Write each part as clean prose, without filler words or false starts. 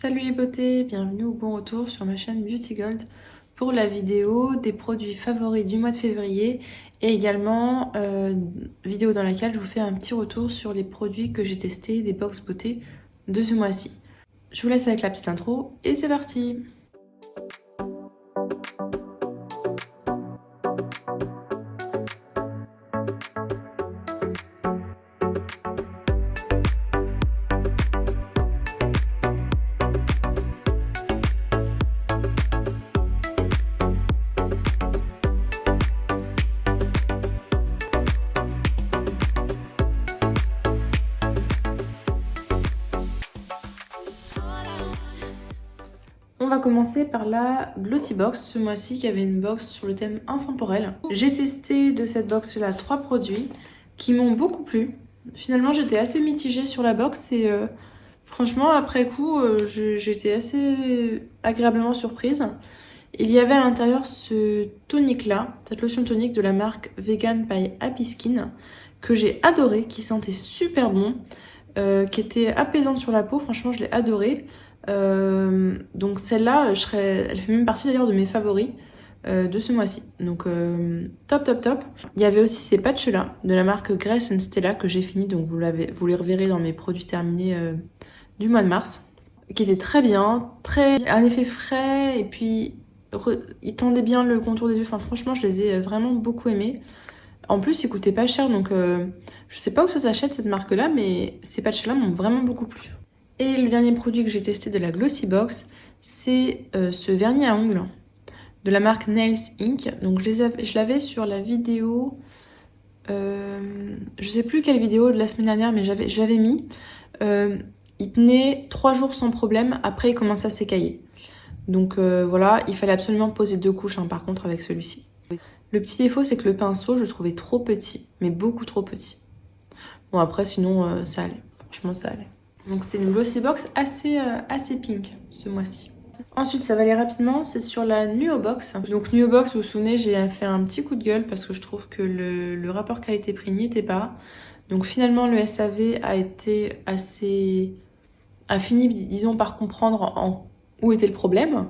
Salut les beautés, bienvenue ou bon retour sur ma chaîne Beauty Gold pour la vidéo des produits favoris du mois de février et également vidéo dans laquelle je vous fais un petit retour sur les produits que j'ai testés des box beauté de ce mois-ci. Je vous laisse avec la petite intro et c'est parti! On va commencer par la Glossy Box, ce mois-ci qui avait une box sur le thème intemporel. J'ai testé de cette box-là 3 produits qui m'ont beaucoup plu. Finalement, j'étais assez mitigée sur la box et franchement, après coup, j'étais assez agréablement surprise. Il y avait à l'intérieur ce tonique-là, cette lotion tonique de la marque Vegan by Happy Skin, que j'ai adoré, qui sentait super bon, qui était apaisante sur la peau. Franchement, je l'ai adoré. Donc celle-là, elle fait même partie d'ailleurs de mes favoris de ce mois-ci. Donc top. Il y avait aussi ces patchs-là de la marque Grace and Stella que j'ai fini, donc vous les reverrez dans mes produits terminés du mois de mars, qui étaient très bien, un effet frais et puis ils tendaient bien le contour des yeux. Enfin franchement, je les ai vraiment beaucoup aimés. En plus, ils coûtaient pas cher, donc je sais pas où ça s'achète cette marque-là, mais ces patchs-là m'ont vraiment beaucoup plu. Et le dernier produit que j'ai testé de la Glossy Box, c'est ce vernis à ongles de la marque Nails Inc. Donc je l'avais sur la vidéo, je sais plus quelle vidéo de la semaine dernière, mais je l'avais mis. Il tenait 3 jours sans problème, après il commençait à s'écailler. Donc voilà, il fallait absolument poser 2 couches par contre avec celui-ci. Le petit défaut, c'est que le pinceau, je le trouvais trop petit, mais beaucoup trop petit. Bon après sinon ça allait, franchement ça allait. Donc c'est une Glossy Box assez pink ce mois-ci. Ensuite, ça va aller rapidement, c'est sur la Nuo Box. Donc Nuo Box, vous vous souvenez, j'ai fait un petit coup de gueule parce que je trouve que le rapport qualité-prix n'y était pas. Donc finalement, le SAV a fini, disons, par comprendre où était le problème.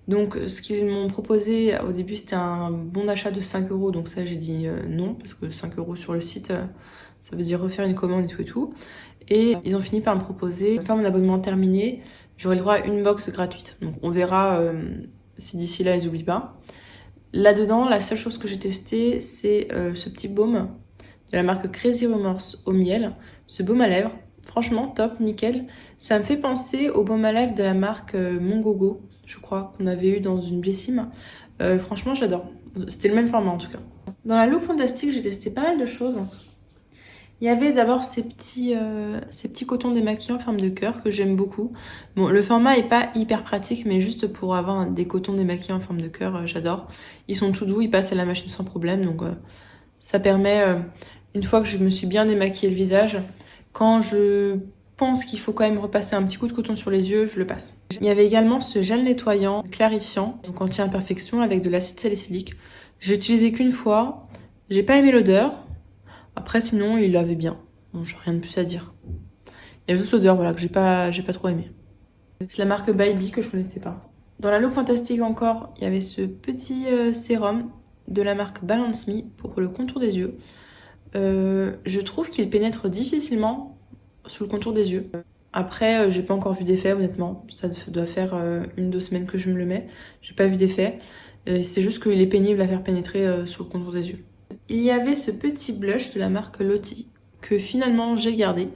Donc ce qu'ils m'ont proposé au début, c'était un bon d'achat de 5 €. Donc ça, j'ai dit non, parce que 5 € sur le site, ça veut dire refaire une commande et tout. Et ils ont fini par me proposer, une fois mon abonnement terminé, j'aurai le droit à une box gratuite. Donc on verra si d'ici là ils oublient pas. Là-dedans, la seule chose que j'ai testé, c'est ce petit baume de la marque Crazy Remorse au miel. Ce baume à lèvres, franchement top, nickel. Ça me fait penser au baume à lèvres de la marque Mongogo, je crois, qu'on avait eu dans une Blissim. Franchement, j'adore. C'était le même format en tout cas. Dans la Look Fantastique, j'ai testé pas mal de choses. Il y avait d'abord ces petits cotons démaquillants en forme de cœur que j'aime beaucoup. Bon, le format est pas hyper pratique, mais juste pour avoir des cotons démaquillants en forme de cœur, j'adore. Ils sont tout doux, ils passent à la machine sans problème, donc ça permet, une fois que je me suis bien démaquillé le visage, quand je pense qu'il faut quand même repasser un petit coup de coton sur les yeux, je le passe. Il y avait également ce gel nettoyant clarifiant, donc anti-imperfection avec de l'acide salicylique. J'ai utilisé qu'une fois, j'ai pas aimé l'odeur. Après, sinon, il l'avait bien. Bon, j'ai rien de plus à dire. Il y a juste l'odeur, voilà, que j'ai pas trop aimé. C'est la marque Baby que je connaissais pas. Dans la Look Fantastique encore, il y avait ce petit sérum de la marque Balance Me pour le contour des yeux. Je trouve qu'il pénètre difficilement sous le contour des yeux. Après, j'ai pas encore vu d'effet, honnêtement. Ça doit faire 1-2 semaines que je me le mets. J'ai pas vu d'effet. C'est juste qu'il est pénible à faire pénétrer sous le contour des yeux. Il y avait ce petit blush de la marque Lottie que finalement j'ai gardé.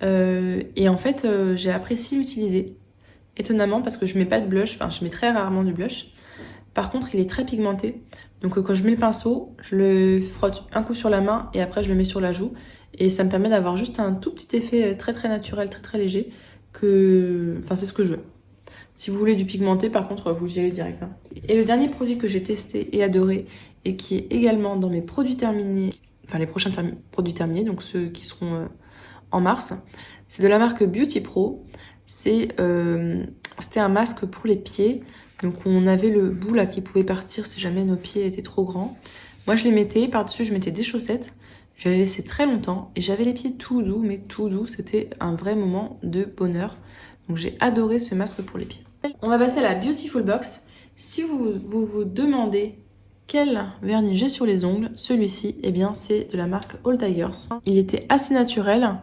Et en fait, j'ai apprécié l'utiliser. Étonnamment, parce que je mets pas de blush, enfin je mets très rarement du blush. Par contre, il est très pigmenté. Donc quand je mets le pinceau, je le frotte un coup sur la main et après je le mets sur la joue. Et ça me permet d'avoir juste un tout petit effet très naturel, très léger. Enfin, c'est ce que je veux. Si vous voulez du pigmenté, par contre, vous y allez direct. Et le dernier produit que j'ai testé et adoré, et qui est également dans mes produits terminés, enfin les prochains produits terminés, donc ceux qui seront en mars, c'est de la marque Beauty Pro. C'était un masque pour les pieds. Donc on avait le bout là qui pouvait partir si jamais nos pieds étaient trop grands. Moi je les mettais, par-dessus je mettais des chaussettes. Je les laissais très longtemps et j'avais les pieds tout doux, mais tout doux. C'était un vrai moment de bonheur. Donc j'ai adoré ce masque pour les pieds. On va passer à la Beautiful Box. Si vous demandez quel vernis j'ai sur les ongles, celui-ci, eh bien c'est de la marque All Tigers. Il était assez naturel.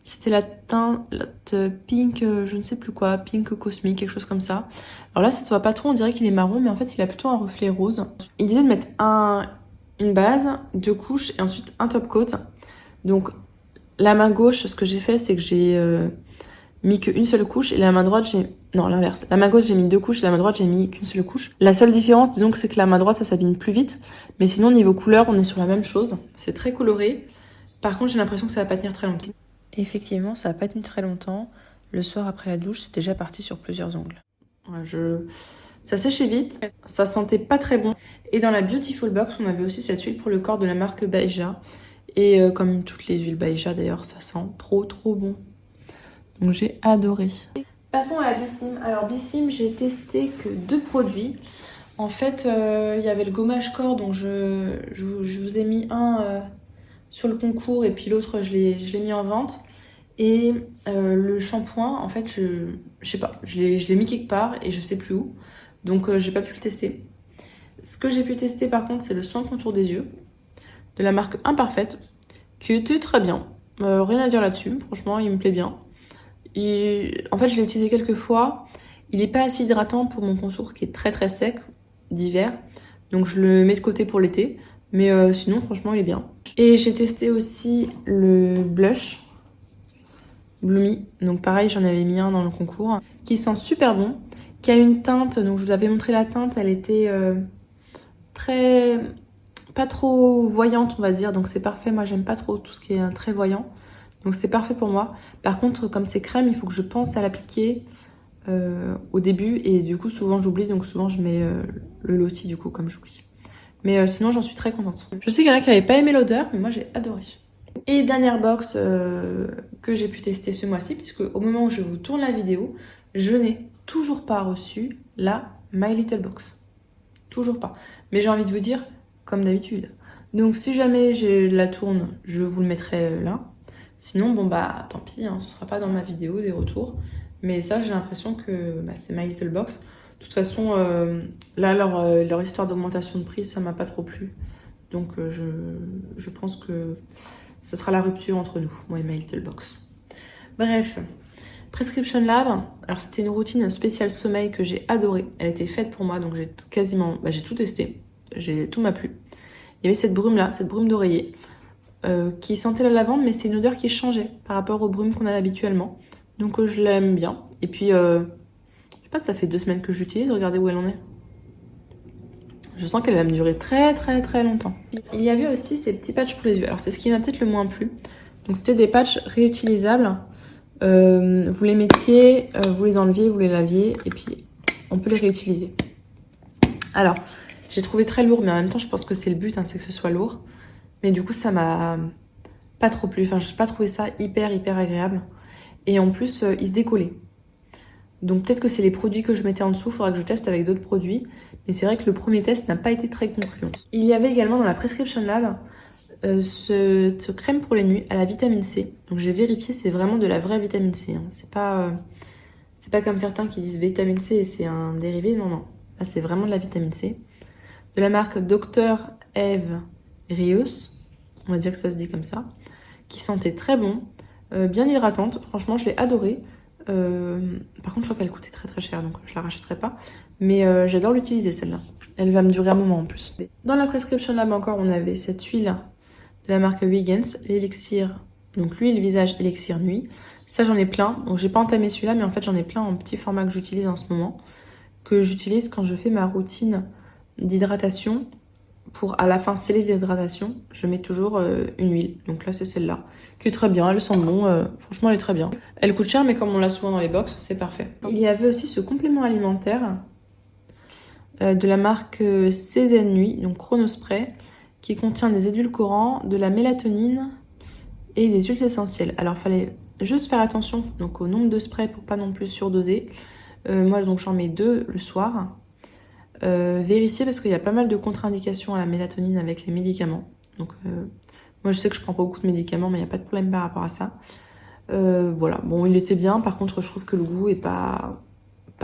C'était la teinte pink, je ne sais plus quoi, pink cosmique, quelque chose comme ça. Alors là, ça se voit pas trop, on dirait qu'il est marron, mais en fait, il a plutôt un reflet rose. Il disait de mettre une base, 2 couches et ensuite un top coat. Donc, la main gauche, ce que j'ai fait, c'est que j'ai mis qu'une seule couche et la main droite, non, l'inverse. La main gauche, j'ai mis 2 couches et la main droite, j'ai mis qu'une seule couche. La seule différence, disons que c'est que la main droite, ça s'abîme plus vite. Mais sinon, niveau couleur, on est sur la même chose. C'est très coloré. Par contre, j'ai l'impression que ça va pas tenir très longtemps. Effectivement, ça n'a pas tenu très longtemps. Le soir après la douche, c'est déjà parti sur plusieurs ongles. Voilà, ça séchait vite, ça sentait pas très bon. Et dans la Beautiful Box, on avait aussi cette huile pour le corps de la marque Baeja. Et comme toutes les huiles Baeja d'ailleurs, ça sent trop bon. Donc j'ai adoré. Passons à la Bissim. Alors Bissim, j'ai testé que 2 produits. En fait, il y avait le gommage corps, donc je vous ai mis un sur le concours et puis l'autre, je l'ai mis en vente. Et le shampoing, en fait, je sais pas, je l'ai mis quelque part et je sais plus où. Donc j'ai pas pu le tester. Ce que j'ai pu tester par contre, c'est le soin contour des yeux de la marque Imparfaite, qui était très bien. Rien à dire là-dessus, franchement, il me plaît bien. Et en fait, je l'ai utilisé quelques fois. Il n'est pas assez hydratant pour mon contour qui est très sec d'hiver. Donc je le mets de côté pour l'été. Mais sinon, franchement, il est bien. Et j'ai testé aussi le blush Bloomy. Donc pareil, j'en avais mis un dans le concours. Qui sent super bon. Qui a une teinte, donc je vous avais montré la teinte. Elle était pas trop voyante, on va dire. Donc c'est parfait. Moi, j'aime pas trop tout ce qui est très voyant. Donc c'est parfait pour moi. Par contre, comme c'est crème, il faut que je pense à l'appliquer au début. Et du coup, souvent j'oublie. Donc souvent, je mets le loti du coup, comme j'oublie. Mais sinon, j'en suis très contente. Je sais qu'il y en a qui n'avaient pas aimé l'odeur, mais moi, j'ai adoré. Et dernière box que j'ai pu tester ce mois-ci, puisque au moment où je vous tourne la vidéo, je n'ai toujours pas reçu la My Little Box. Toujours pas. Mais j'ai envie de vous dire, comme d'habitude. Donc si jamais je la tourne, je vous le mettrai là. Sinon, bon bah tant pis, hein, ce sera pas dans ma vidéo des retours. Mais ça, j'ai l'impression que c'est My Little Box. De toute façon, là, leur histoire d'augmentation de prix, ça m'a pas trop plu. Donc je pense que ce sera la rupture entre nous, moi et My Little Box. Bref, Prescription Lab. Alors c'était une routine spéciale sommeil que j'ai adorée. Elle était faite pour moi, donc j'ai tout testé. Tout m'a plu. Il y avait cette brume là, cette brume d'oreiller, qui sentait la lavande, mais c'est une odeur qui changeait par rapport aux brumes qu'on a habituellement. Donc je l'aime bien. Et puis, je sais pas, ça fait 2 semaines que j'utilise, regardez où elle en est. Je sens qu'elle va me durer très longtemps. Il y avait aussi ces petits patchs pour les yeux. Alors c'est ce qui m'a peut-être le moins plu. Donc c'était des patchs réutilisables. Vous les mettiez, vous les enleviez, vous les laviez et puis on peut les réutiliser. Alors j'ai trouvé très lourd, mais en même temps je pense que c'est le but, hein, c'est que ce soit lourd. Mais du coup ça m'a pas trop plu. Enfin, j'ai pas trouvé ça hyper agréable. Et en plus il se décollait. Donc peut-être que c'est les produits que je mettais en dessous, il faudra que je teste avec d'autres produits. Mais c'est vrai que le premier test n'a pas été très concluant. Il y avait également dans la Prescription Lab ce crème pour les nuits à la vitamine C. Donc j'ai vérifié, c'est vraiment de la vraie vitamine C. Hein. C'est pas comme certains qui disent vitamine C et c'est un dérivé. Non. Là c'est vraiment de la vitamine C. De la marque Dr. Eve Rios. On va dire que ça se dit comme ça. Qui sentait très bon. Bien hydratante. Franchement, je l'ai adorée. Par contre, je crois qu'elle coûtait très cher, donc je la rachèterai pas. Mais j'adore l'utiliser celle-là. Elle va me durer un moment en plus. Dans la Prescription Lab encore, on avait cette huile de la marque Wiggins, l'élixir, donc l'huile visage élixir nuit. Ça, j'en ai plein. Donc j'ai pas entamé celui-là, mais en fait j'en ai plein en petit format que j'utilise en ce moment, que j'utilise quand je fais ma routine d'hydratation. Pour à la fin sceller l'hydratation, je mets toujours une huile. Donc là, c'est celle-là, qui est très bien, elle sent bon. Franchement, elle est très bien. Elle coûte cher, mais comme on l'a souvent dans les box, c'est parfait. Il y avait aussi ce complément alimentaire de la marque Cézanne Nuit, donc Chronospray, qui contient des édulcorants, de la mélatonine et des huiles essentielles. Alors, il fallait juste faire attention donc au nombre de sprays pour pas non plus surdoser. Moi, donc j'en mets 2 le soir. Vérifier parce qu'il y a pas mal de contre-indications à la mélatonine avec les médicaments. Donc moi je sais que je prends pas beaucoup de médicaments, mais il n'y a pas de problème par rapport à ça. Voilà, bon il était bien, par contre je trouve que le goût est pas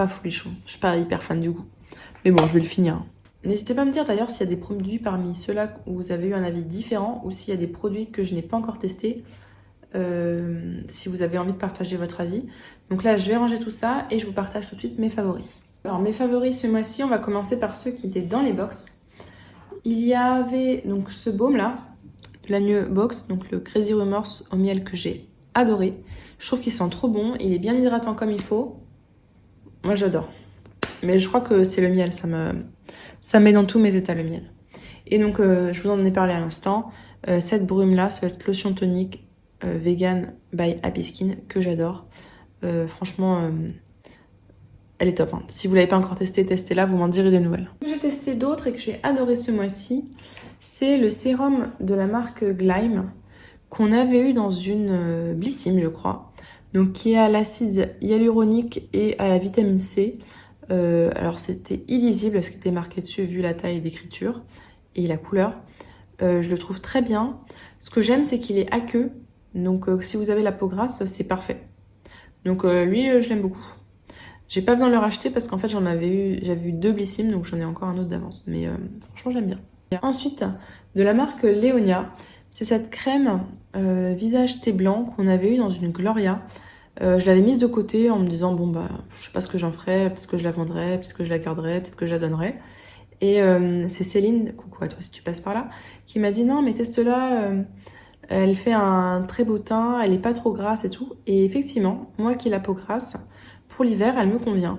folichon. Je suis pas hyper fan du goût. Mais bon, je vais le finir. N'hésitez pas à me dire d'ailleurs s'il y a des produits parmi ceux-là où vous avez eu un avis différent ou s'il y a des produits que je n'ai pas encore testés. Si vous avez envie de partager votre avis. Donc là, je vais ranger tout ça et je vous partage tout de suite mes favoris. Alors mes favoris ce mois-ci, on va commencer par ceux qui étaient dans les box. Il y avait donc ce baume là, de la New Box, donc le Crazy Remorse au miel que j'ai adoré. Je trouve qu'il sent trop bon, il est bien hydratant comme il faut. Moi j'adore. Mais je crois que c'est le miel, ça me met dans tous mes états le miel. Et donc je vous en ai parlé à l'instant. Cette brume là, ça va être lotion tonique vegan by Happy Skin que j'adore. Franchement, elle est top. Hein. Si vous l'avez pas encore testé, testez-la, vous m'en direz des nouvelles. Ce que j'ai testé d'autres et que j'ai adoré ce mois-ci, c'est le sérum de la marque Glyme qu'on avait eu dans une Blissim, je crois. Donc qui est à l'acide hyaluronique et à la vitamine C. Alors c'était illisible ce qui était marqué dessus vu la taille d'écriture et la couleur. Je le trouve très bien. Ce que j'aime, c'est qu'il est aqueux. Donc si vous avez la peau grasse, c'est parfait. Donc lui, je l'aime beaucoup. J'ai pas besoin de le racheter parce qu'en fait j'avais eu 2 Blissim, donc j'en ai encore un autre d'avance. Mais franchement j'aime bien. Ensuite, de la marque Léonia, c'est cette crème visage thé blanc qu'on avait eu dans une Gloria. Je l'avais mise de côté en me disant bon bah je sais pas ce que j'en ferais, peut-être que je la vendrais, peut-être que je la garderais, peut-être que je la donnerais. Et c'est Céline, coucou à toi si tu passes par là, qui m'a dit non mais teste-la. Elle fait un très beau teint, elle est pas trop grasse et tout. Et effectivement, moi qui ai la peau grasse, pour l'hiver, elle me convient.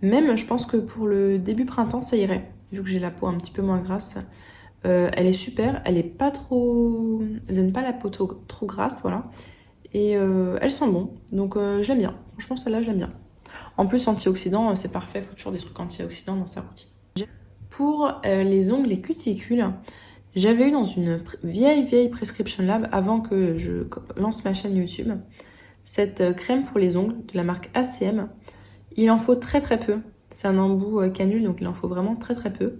Même, je pense que pour le début printemps, ça irait. Vu que j'ai la peau un petit peu moins grasse. Elle est super, elle est pas trop... Elle donne pas la peau trop grasse, voilà. Et elle sent bon, donc je l'aime bien. Franchement, celle-là, je l'aime bien. En plus, antioxydant, c'est parfait. Il faut toujours des trucs antioxydants dans sa routine. Pour les ongles et cuticules, j'avais eu dans une vieille Prescription Lab avant que je lance ma chaîne YouTube cette crème pour les ongles de la marque ACM. Il en faut très peu. C'est un embout canule, donc il en faut vraiment très peu.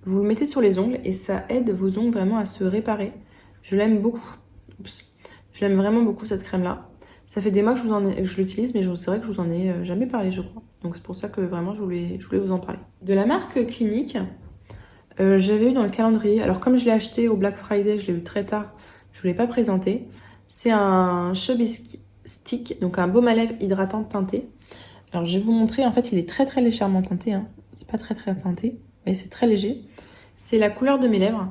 Vous le mettez sur les ongles et ça aide vos ongles vraiment à se réparer. Je l'aime beaucoup. Oups. Je l'aime vraiment beaucoup cette crème-là. Ça fait des mois que je l'utilise, mais c'est vrai que je vous en ai jamais parlé, je crois. Donc c'est pour ça que vraiment je voulais vous en parler. De la marque Clinique, j'avais eu dans le calendrier, alors comme je l'ai acheté au Black Friday, je l'ai eu très tard, je ne vous l'ai pas présenté. C'est un Chubby Stick, donc un baume à lèvres hydratant teinté. Alors je vais vous montrer, en fait il est très légèrement teinté, hein. C'est pas très teinté, mais c'est très léger. C'est la couleur de mes lèvres.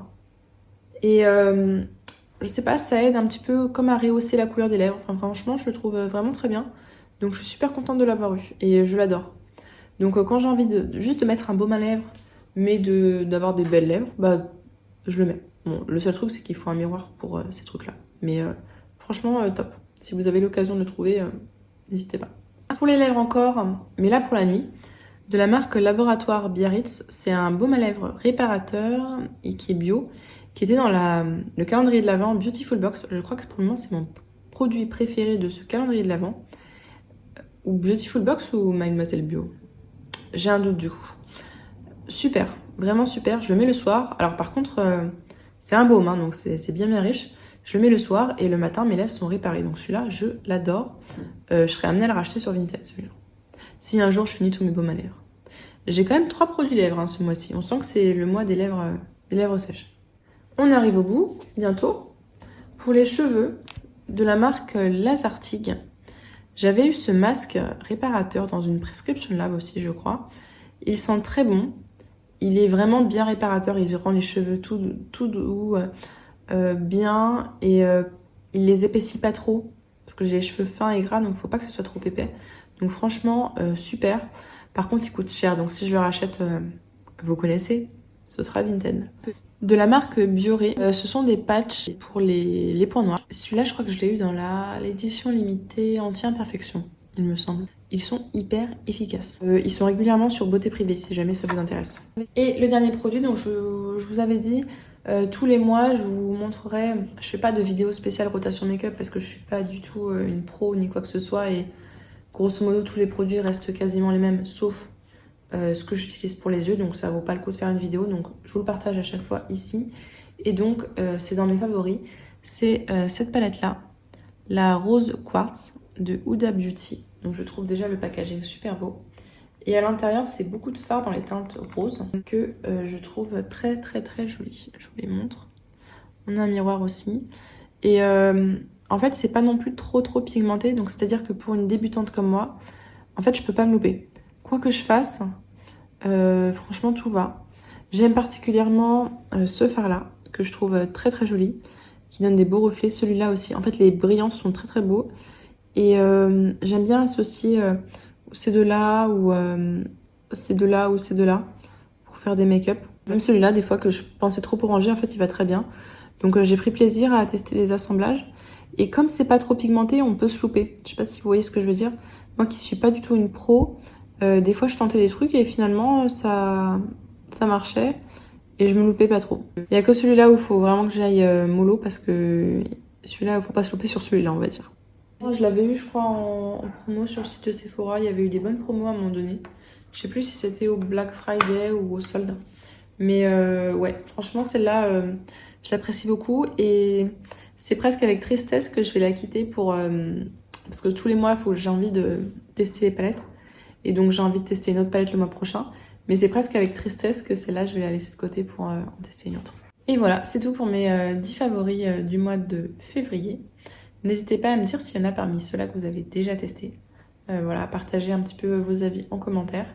Et je sais pas, ça aide un petit peu comme à rehausser la couleur des lèvres. Enfin franchement, je le trouve vraiment très bien. Donc je suis super contente de l'avoir eu et je l'adore. Donc quand j'ai envie juste de mettre un baume à lèvres, mais d'avoir des belles lèvres, bah je le mets. Bon, le seul truc c'est qu'il faut un miroir pour ces trucs-là. Mais franchement, top. Si vous avez l'occasion de le trouver, n'hésitez pas. Pour les lèvres encore, mais là pour la nuit, de la marque Laboratoire Biarritz, c'est un baume à lèvres réparateur et qui est bio, qui était dans le calendrier de l'Avent Beautiful Box. Je crois que pour le moment c'est mon produit préféré de ce calendrier de l'Avent. Ou Beautiful Box ou Mademoiselle Bio. J'ai un doute du coup. Super, vraiment super. Je le mets le soir. Alors par contre, c'est un baume, hein, donc c'est bien riche. Je le mets le soir et le matin, mes lèvres sont réparées. Donc celui-là, je l'adore. Je serais amenée à le racheter sur Vinted, celui-là. Si un jour je finis tous mes baumes à lèvres. J'ai quand même 3 produits lèvres hein, ce mois-ci. On sent que c'est le mois des lèvres sèches. On arrive au bout, bientôt. Pour les cheveux, de la marque Lazartigue, j'avais eu ce masque réparateur dans une Prescription Lab aussi, je crois. Il sent très bon. Il est vraiment bien réparateur. Il rend les cheveux tout doux, bien. Et il les épaissit pas trop. Parce que j'ai les cheveux fins et gras, donc il ne faut pas que ce soit trop épais. Donc franchement, super. Par contre, il coûte cher. Donc si je le rachète, vous connaissez, ce sera Vinted. De la marque Bioré, ce sont des patchs pour les points noirs. Celui-là, je crois que je l'ai eu dans l'édition limitée anti-imperfection, il me semble. Ils sont hyper efficaces. Ils sont régulièrement sur Beauté Privée, si jamais ça vous intéresse. Et le dernier produit, donc je vous avais dit, tous les mois, je vous montrerai... Je fais pas de vidéo spéciale rotation make-up parce que je suis pas du tout une pro ni quoi que ce soit. Et grosso modo, tous les produits restent quasiment les mêmes, sauf... ce que j'utilise pour les yeux, donc ça vaut pas le coup de faire une vidéo, donc je vous le partage à chaque fois ici. Et donc c'est dans mes favoris, c'est cette palette là, la Rose Quartz de Huda Beauty. Donc je trouve déjà le packaging super beau. Et à l'intérieur, c'est beaucoup de fard dans les teintes roses que je trouve très joli. Je vous les montre. On a un miroir aussi. Et en fait, c'est pas non plus trop pigmenté. Donc c'est-à-dire que pour une débutante comme moi, en fait, je peux pas me louper. Quoi que je fasse, franchement, tout va. J'aime particulièrement ce fard-là, que je trouve très joli, qui donne des beaux reflets. Celui-là aussi. En fait, les brillants sont très beaux. Et j'aime bien associer ces deux-là ou ces deux-là ou ces deux-là pour faire des make-up. Même celui-là, des fois que je pensais trop orangé, en fait, il va très bien. Donc j'ai pris plaisir à tester les assemblages. Et comme c'est pas trop pigmenté, on peut se louper. Je sais pas si vous voyez ce que je veux dire. Moi qui suis pas du tout une pro, des fois je tentais des trucs et finalement ça marchait et je me loupais pas trop. Il y a que celui-là où il faut vraiment que j'aille mollo parce que celui-là, il faut pas se louper sur celui-là, on va dire. Je l'avais eu, je crois, en promo sur le site de Sephora. Il y avait eu des bonnes promos à un moment donné. Je sais plus si c'était au Black Friday ou au solde. Mais ouais, franchement, celle-là, je l'apprécie beaucoup. Et c'est presque avec tristesse que je vais la quitter pour... parce que tous les mois, j'ai envie de tester les palettes. Et donc, j'ai envie de tester une autre palette le mois prochain. Mais c'est presque avec tristesse que celle-là, je vais la laisser de côté pour en tester une autre. Et voilà, c'est tout pour mes 10 favoris du mois de février. N'hésitez pas à me dire s'il y en a parmi ceux-là que vous avez déjà testés. Voilà, à partager un petit peu vos avis en commentaire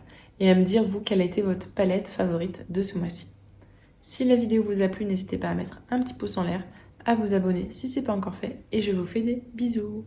et à me dire, vous, quelle a été votre palette favorite de ce mois-ci. Si la vidéo vous a plu, n'hésitez pas à mettre un petit pouce en l'air, à vous abonner si ce n'est pas encore fait et je vous fais des bisous.